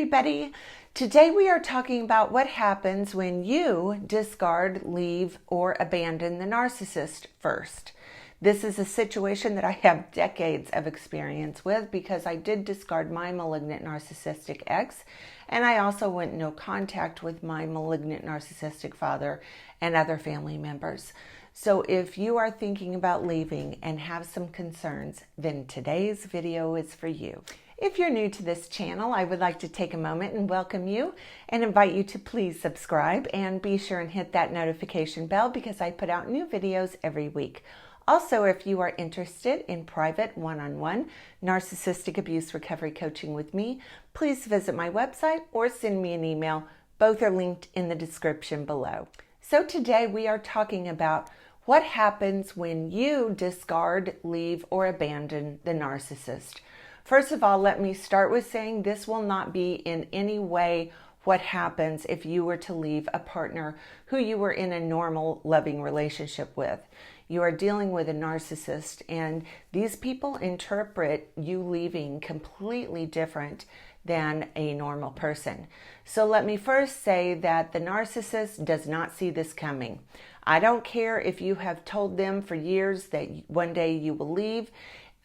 everybody. Today we are talking about what happens when you discard, leave, or abandon the narcissist first. This is a situation that I have decades of experience with because I did discard my malignant narcissistic ex, and I also went no contact with my malignant narcissistic father and other family members. So if you are thinking about leaving and have some concerns, then today's video is for you. If you're new to this channel, I would like to take a moment and welcome you and invite you to please subscribe and be sure and hit that notification bell because I put out new videos every week. Also, if you are interested in private one-on-one narcissistic abuse recovery coaching with me, please visit my website or send me an email. Both are linked in the description below. So today we are talking about what happens when you discard, leave, or abandon the narcissist. First of all, let me start with saying this will not be in any way what happens if you were to leave a partner who you were in a normal, loving relationship with. You are dealing with a narcissist, and these people interpret you leaving completely different than a normal person. So let me first say that the narcissist does not see this coming. I don't care if you have told them for years that one day you will leave.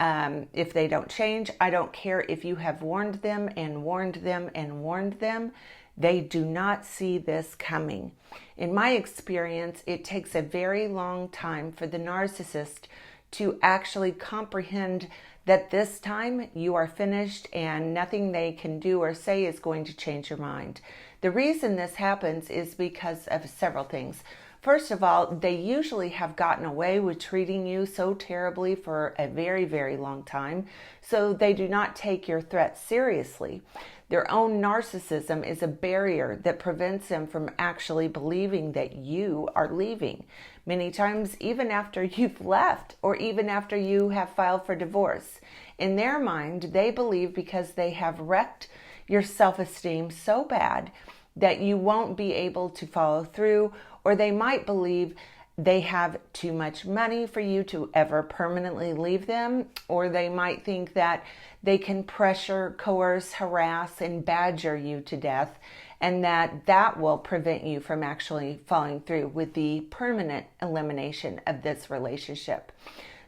If they don't change, I don't care if you have warned them and warned them and warned them. They do not see this coming. In my experience, it takes a very long time for the narcissist to actually comprehend that this time you are finished and nothing they can do or say is going to change your mind. The reason this happens is because of several things. First of all, they usually have gotten away with treating you so terribly for a very, very long time, so they do not take your threats seriously. Their own narcissism is a barrier that prevents them from actually believing that you are leaving. Many times, even after you've left or even after you have filed for divorce. In their mind, they believe because they have wrecked your self-esteem so bad that you won't be able to follow through, or they might believe they have too much money for you to ever permanently leave them, or they might think that they can pressure, coerce, harass, and badger you to death, and that will prevent you from actually following through with the permanent elimination of this relationship.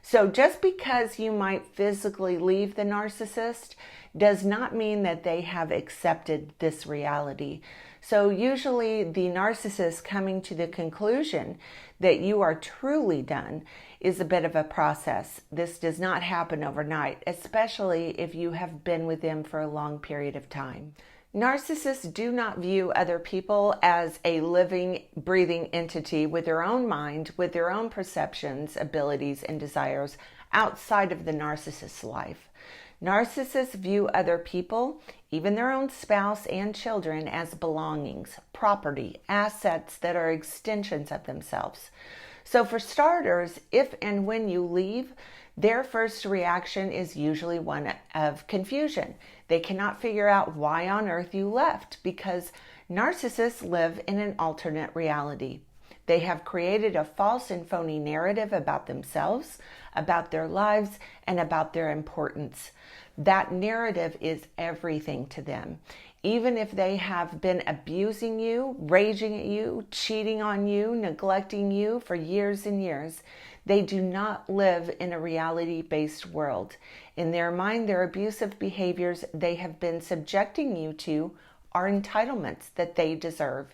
So just because you might physically leave the narcissist does not mean that they have accepted this reality. So usually the narcissist coming to the conclusion that you are truly done is a bit of a process. This does not happen overnight, especially if you have been with them for a long period of time. Narcissists do not view other people as a living, breathing entity with their own mind, with their own perceptions, abilities, and desires outside of the narcissist's life. Narcissists view other people, even their own spouse and children, as belongings, property, assets that are extensions of themselves. So for starters, if and when you leave, their first reaction is usually one of confusion. They cannot figure out why on earth you left because narcissists live in an alternate reality. They have created a false and phony narrative about themselves, about their lives, and about their importance. That narrative is everything to them. Even if they have been abusing you, raging at you, cheating on you, neglecting you for years and years, they do not live in a reality-based world. In their mind, their abusive behaviors they have been subjecting you to are entitlements that they deserve.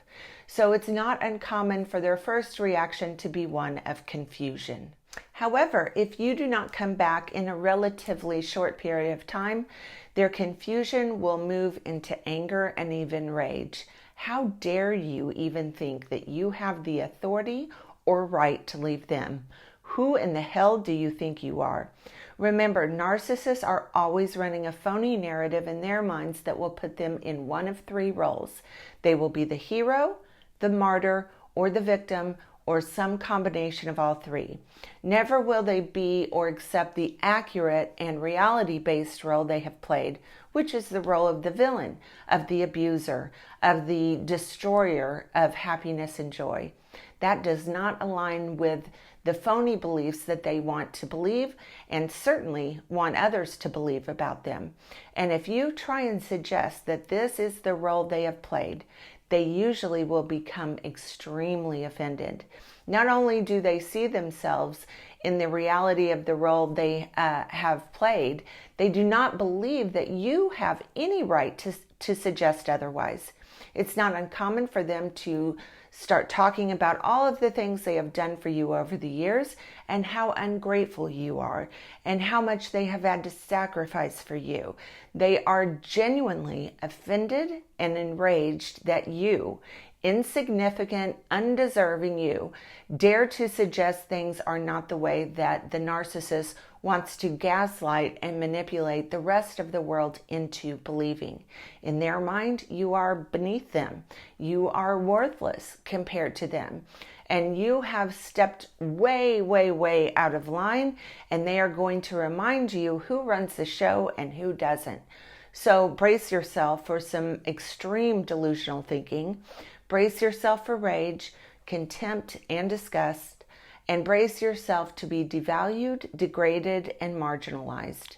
So it's not uncommon for their first reaction to be one of confusion. However, if you do not come back in a relatively short period of time, their confusion will move into anger and even rage. How dare you even think that you have the authority or right to leave them? Who in the hell do you think you are? Remember, narcissists are always running a phony narrative in their minds that will put them in one of three roles. They will be the hero, the martyr, or the victim, or some combination of all three. Never will they be or accept the accurate and reality-based role they have played, which is the role of the villain, of the abuser, of the destroyer of happiness and joy. That does not align with the the phony beliefs that they want to believe and certainly want others to believe about them. And if you try and suggest that this is the role they have played, they usually will become extremely offended. Not only do they see themselves in the reality of the role they have played, they do not believe that you have any right to suggest otherwise. It's not uncommon for them to start talking about all of the things they have done for you over the years and how ungrateful you are and how much they have had to sacrifice for you. They are genuinely offended and enraged that you, insignificant, undeserving you, dare to suggest things are not the way that the narcissist wants to gaslight and manipulate the rest of the world into believing. In their mind, you are beneath them. You are worthless compared to them. And you have stepped way, way, way out of line, and they are going to remind you who runs the show and who doesn't. So brace yourself for some extreme delusional thinking. Brace yourself for rage, contempt, and disgust. And brace yourself to be devalued, degraded, and marginalized.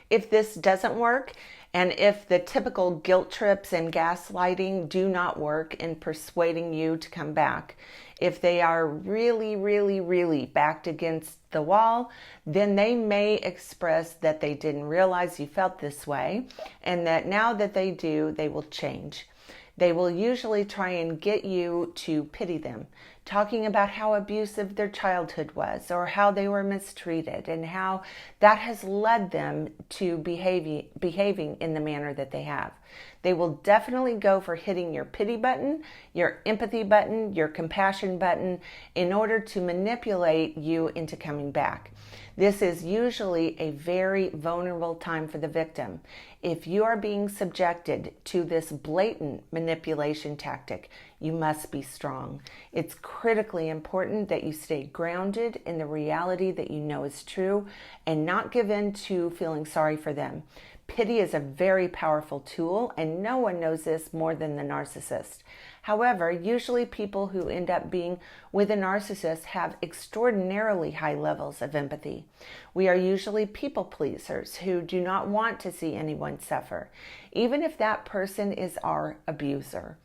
If this doesn't work, and if the typical guilt trips and gaslighting do not work in persuading you to come back, if they are really, really, really backed against the wall, then they may express that they didn't realize you felt this way, and that now that they do, they will change. They will usually try and get you to pity them, talking about how abusive their childhood was or how they were mistreated and how that has led them to behaving in the manner that they have. They will definitely go for hitting your pity button, your empathy button, your compassion button in order to manipulate you into coming back. This is usually a very vulnerable time for the victim. If you are being subjected to this blatant manipulation tactic, you must be strong. It's critically important that you stay grounded in the reality that you know is true and not give in to feeling sorry for them. Pity is a very powerful tool, and no one knows this more than the narcissist. However, usually people who end up being with a narcissist have extraordinarily high levels of empathy. We are usually people pleasers who do not want to see anyone suffer, even if that person is our abuser.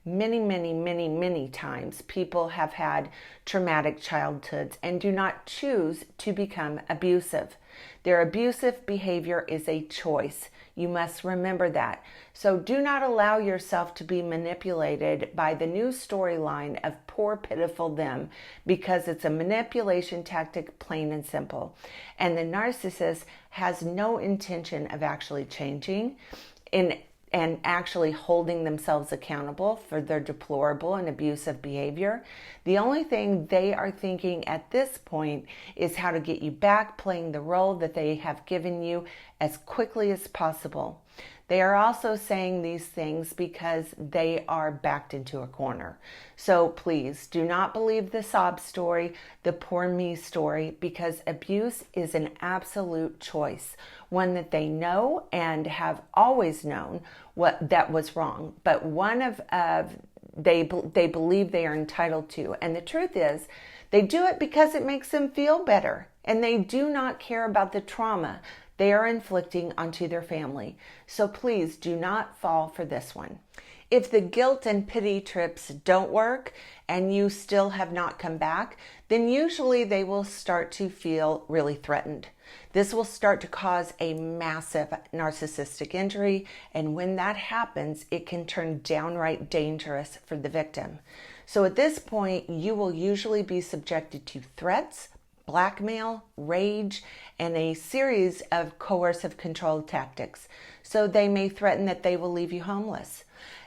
Many, many, many, many times people have had traumatic childhoods and do not choose to become abusive. Their abusive behavior is a choice. You must remember that. So do not allow yourself to be manipulated by the new storyline of poor, pitiful them, because it's a manipulation tactic, plain and simple. And the narcissist has no intention of actually changing and actually holding themselves accountable for their deplorable and abusive behavior. The only thing they are thinking at this point is how to get you back playing the role that they have given you as quickly as possible. They are also saying these things because they are backed into a corner. So please do not believe the sob story, the poor me story, because abuse is an absolute choice, one that they know and have always known what that was wrong, but one of they believe they are entitled to. And the truth is, they do it because it makes them feel better, and they do not care about the trauma they are inflicting onto their family. So please do not fall for this one. If the guilt and pity trips don't work and you still have not come back, then usually they will start to feel really threatened. This will start to cause a massive narcissistic injury, and when that happens, it can turn downright dangerous for the victim. So at this point, you will usually be subjected to threats, blackmail, rage, and a series of coercive control tactics. So they may threaten that they will leave you homeless.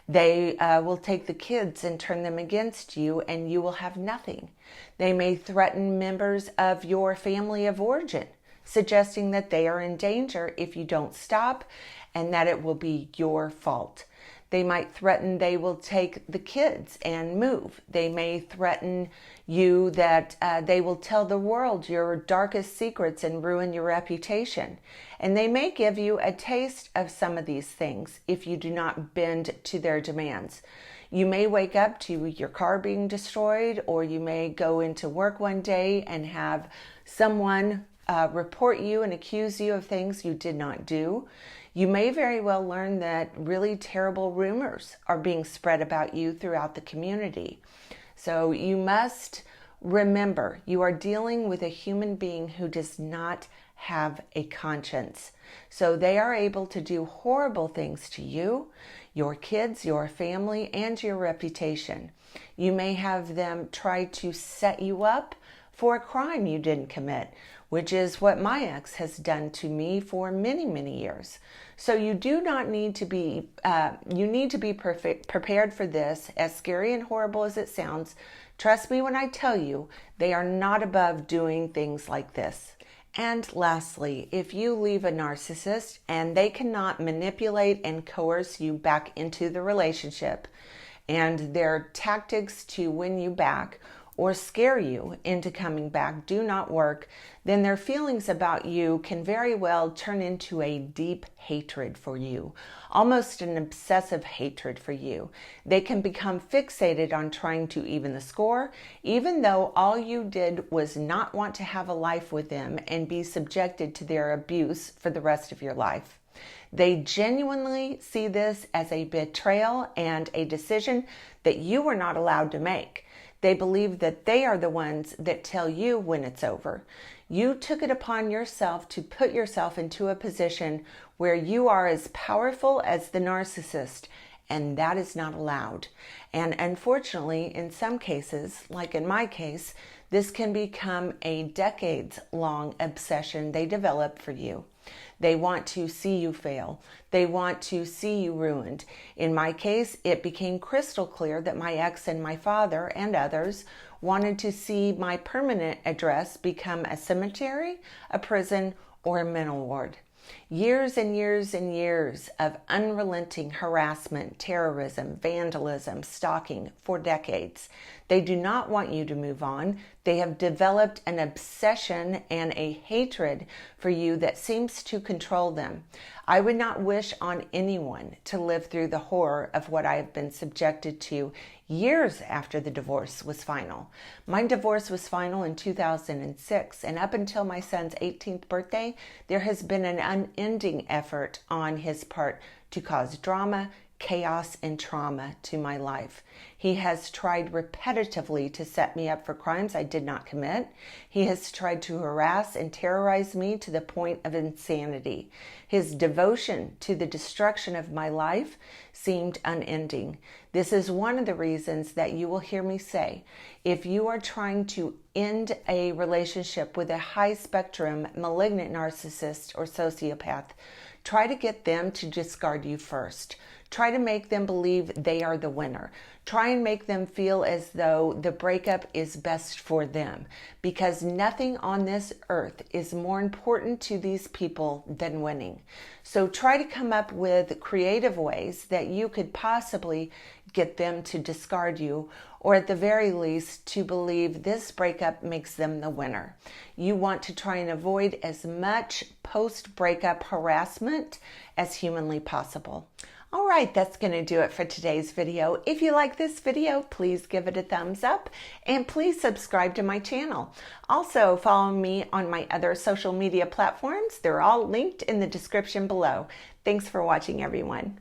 They will take the kids and turn them against you, and you will have nothing. They may threaten members of your family of origin, suggesting that they are in danger if you don't stop and that it will be your fault. They might threaten they will take the kids and move. They may threaten you that they will tell the world your darkest secrets and ruin your reputation. And they may give you a taste of some of these things if you do not bend to their demands. You may wake up to your car being destroyed, or you may go into work one day and have someone report you and accuse you of things you did not do. You may very well learn that really terrible rumors are being spread about you throughout the community. So you must remember, you are dealing with a human being who does not have a conscience. So they are able to do horrible things to you, your kids, your family, and your reputation. You may have them try to set you up for a crime you didn't commit, which is what my ex has done to me for many, many years. So you do not need to be, you need to be prepared for this, as scary and horrible as it sounds. Trust me when I tell you, they are not above doing things like this. And lastly, if you leave a narcissist and they cannot manipulate and coerce you back into the relationship, and their tactics to win you back or scare you into coming back do not work, then their feelings about you can very well turn into a deep hatred for you, almost an obsessive hatred for you. They can become fixated on trying to even the score, even though all you did was not want to have a life with them and be subjected to their abuse for the rest of your life. They genuinely see this as a betrayal and a decision that you were not allowed to make. They believe that they are the ones that tell you when it's over. You took it upon yourself to put yourself into a position where you are as powerful as the narcissist, and that is not allowed. And unfortunately, in some cases, like in my case, this can become a decades-long obsession they develop for you. They want to see you fail. They want to see you ruined. In my case, it became crystal clear that my ex and my father and others wanted to see my permanent address become a cemetery, a prison, or a mental ward. Years and years and years of unrelenting harassment, terrorism, vandalism, stalking for decades. They do not want you to move on. They have developed an obsession and a hatred for you that seems to control them. I would not wish on anyone to live through the horror of what I have been subjected to years after the divorce was final. My divorce was final in 2006, and up until my son's 18th birthday, there has been an unending effort on his part to cause drama, chaos, and trauma to my life. He has tried repetitively to set me up for crimes I did not commit. He has tried to harass and terrorize me to the point of insanity. His devotion to the destruction of my life seemed unending. This is one of the reasons that you will hear me say, if you are trying to end a relationship with a high spectrum malignant narcissist or sociopath, try to get them to discard you first. Try to make them believe they are the winner. Try and make them feel as though the breakup is best for them, because nothing on this earth is more important to these people than winning. So try to come up with creative ways that you could possibly get them to discard you, or at the very least to believe this breakup makes them the winner. You want to try and avoid as much post-breakup harassment as humanly possible. All right, that's going to do it for today's video. If you like this video, please give it a thumbs up and please subscribe to my channel. Also, follow me on my other social media platforms. They're all linked in the description below. Thanks for watching, everyone.